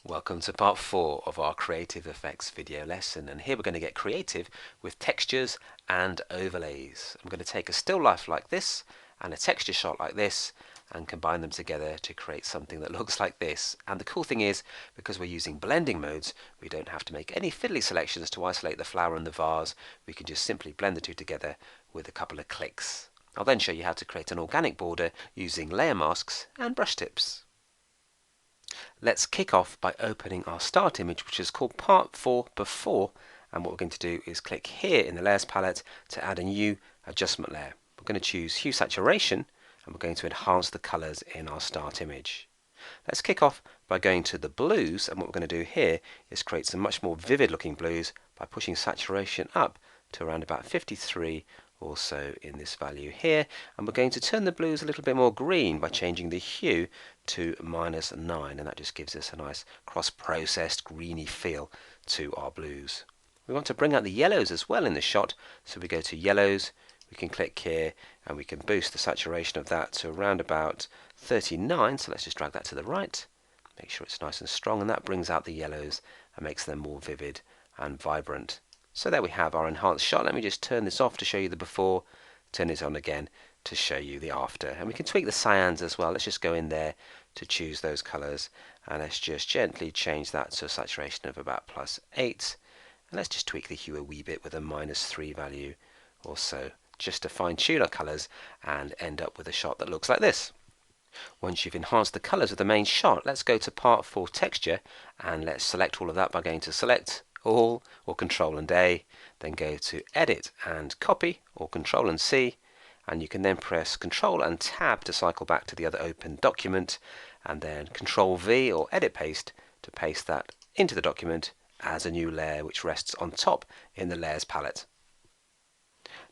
Welcome to part 4 of our Creative Effects video lesson, and here we're going to get creative with textures and overlays. I'm going to take a still life like this and a texture shot like this and combine them together to create something that looks like this. And the cool thing is, because we're using blending modes, we don't have to make any fiddly selections to isolate the flower and the vase. We can just simply blend the two together with a couple of clicks. I'll then show you how to create an organic border using layer masks and brush tips. Let's kick off by opening our start image, which is called part 4 before, and what we're going to do is click here in the layers palette to add a new adjustment layer. We're going to choose hue saturation and we're going to enhance the colors in our start image. Let's kick off by going to the blues, and what we're going to do here is create some much more vivid looking blues by pushing saturation up to around about 53 or so in this value here, and we're going to turn the blues a little bit more green by changing the hue to -9, and that just gives us a nice cross-processed greeny feel to our blues. We want to bring out the yellows as well in the shot, so we go to yellows, we can click here and we can boost the saturation of that to around about 39, so let's just drag that to the right, make sure it's nice and strong, and that brings out the yellows and makes them more vivid and vibrant. So there we have our enhanced shot. Let me just turn this off to show you the before, turn it on again to show you the after. And we can tweak the cyans as well. Let's just go in there to choose those colors, and let's just gently change that to a saturation of about +8. And let's just tweak the hue a wee bit with a -3 value or so, just to fine tune our colors and end up with a shot that looks like this. Once you've enhanced the colors of the main shot, let's go to part 4 texture, and let's select all of that by going to select all or Control and A, then go to edit and copy or Control and C, and you can then press Control and Tab to cycle back to the other open document, and then Control V or edit paste to paste that into the document as a new layer which rests on top in the layers palette.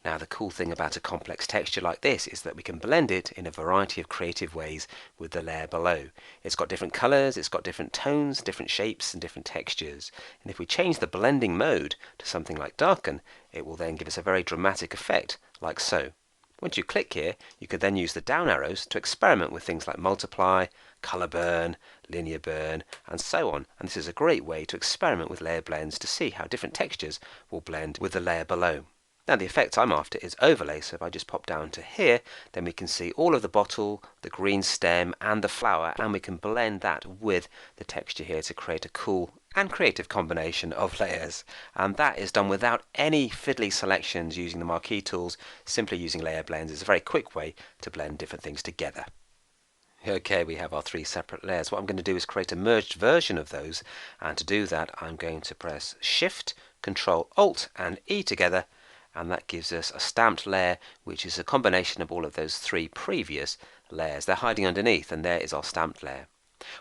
Now, the cool thing about a complex texture like this is that we can blend it in a variety of creative ways with the layer below. It's got different colors, it's got different tones, different shapes and different textures. And if we change the blending mode to something like darken, it will then give us a very dramatic effect, like so. Once you click here, you can then use the down arrows to experiment with things like multiply, color burn, linear burn, and so on. And this is a great way to experiment with layer blends to see how different textures will blend with the layer below. Now, the effect I'm after is overlay, so if I just pop down to here, then we can see all of the bottle, the green stem and the flower, and we can blend that with the texture here to create a cool and creative combination of layers. And that is done without any fiddly selections using the marquee tools. Simply using layer blends is a very quick way to blend different things together. Okay, we have our 3 separate layers. What I'm going to do is create a merged version of those, and to do that I'm going to press Shift, Control, Alt and E together, and that gives us a stamped layer which is a combination of all of those 3 previous layers. They're hiding underneath, and there is our stamped layer.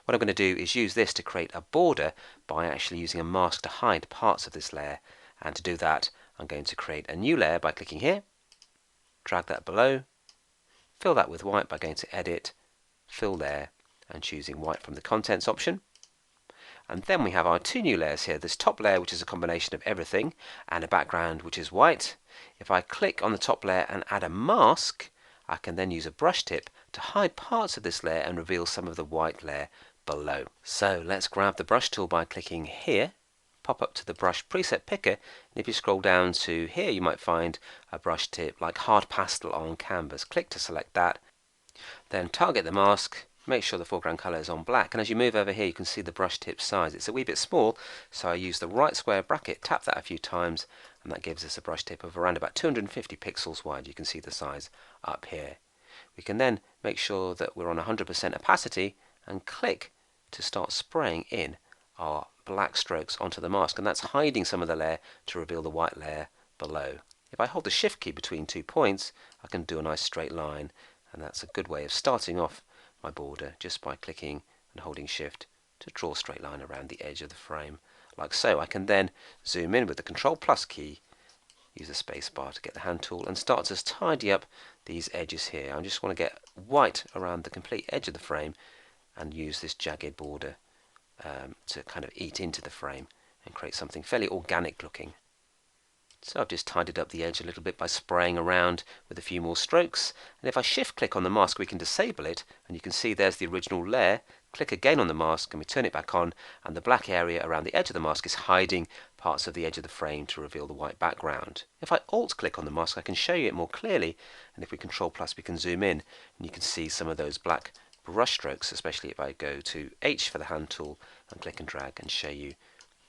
What I'm going to do is use this to create a border by actually using a mask to hide parts of this layer, and to do that I'm going to create a new layer by clicking here, drag that below, fill that with white by going to edit, fill there, and choosing white from the contents option. And then we have our 2 new layers here, this top layer which is a combination of everything and a background which is white. If I click on the top layer and add a mask, I can then use a brush tip to hide parts of this layer and reveal some of the white layer below. So let's grab the brush tool by clicking here, pop up to the brush preset picker, and if you scroll down to here you might find a brush tip like hard pastel on canvas. Click to select that, then target the mask, make sure the foreground colour is on black, and as you move over here you can see the brush tip size. It's a wee bit small, so I use the right square bracket, tap that a few times, and that gives us a brush tip of around about 250 pixels wide. You can see the size up here. We can then make sure that we're on 100% opacity and click to start spraying in our black strokes onto the mask, and that's hiding some of the layer to reveal the white layer below. If I hold the shift key between 2 points, I can do a nice straight line, and that's a good way of starting off my border, just by clicking and holding shift to draw a straight line around the edge of the frame, like so. I can then zoom in with the Control Plus key, use the space bar to get the hand tool, and start to tidy up these edges here. I just want to get white around the complete edge of the frame and use this jagged border to kind of eat into the frame and create something fairly organic looking. So I've just tidied up the edge a little bit by spraying around with a few more strokes, and if I shift click on the mask we can disable it, and you can see there's the original layer click again on the mask and we turn it back on, and the black area around the edge of the mask is hiding parts of the edge of the frame to reveal the white background. If I alt click on the mask, I can show you it more clearly, and if we control plus we can zoom in and you can see some of those black brush strokes, especially if I go to H for the hand tool and click and drag and show you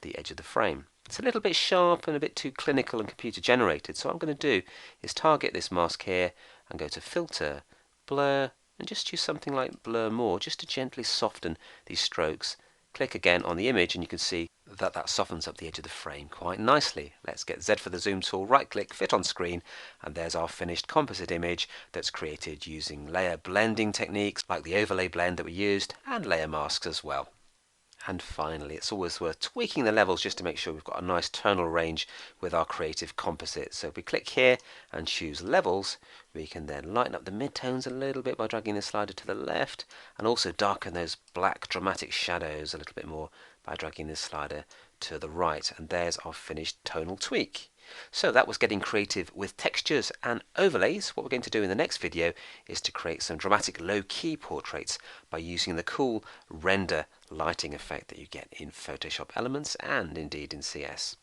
the edge of the frame. It's a little bit sharp and a bit too clinical and computer generated, so what I'm going to do is target this mask here and go to Filter, Blur, and just choose something like Blur More, just to gently soften these strokes. Click again on the image and you can see that that softens up the edge of the frame quite nicely. Let's get Z for the zoom tool, right click, fit on screen, and there's our finished composite image that's created using layer blending techniques like the overlay blend that we used, and layer masks as well. And finally, it's always worth tweaking the levels just to make sure we've got a nice tonal range with our creative composite. So if we click here and choose levels, we can then lighten up the midtones a little bit by dragging the slider to the left, and also darken those black dramatic shadows a little bit more by dragging the slider to the right. And there's our finished tonal tweak. So that was getting creative with textures and overlays. What we're going to do in the next video is to create some dramatic low-key portraits by using the cool render lighting effect that you get in Photoshop Elements and indeed in CS.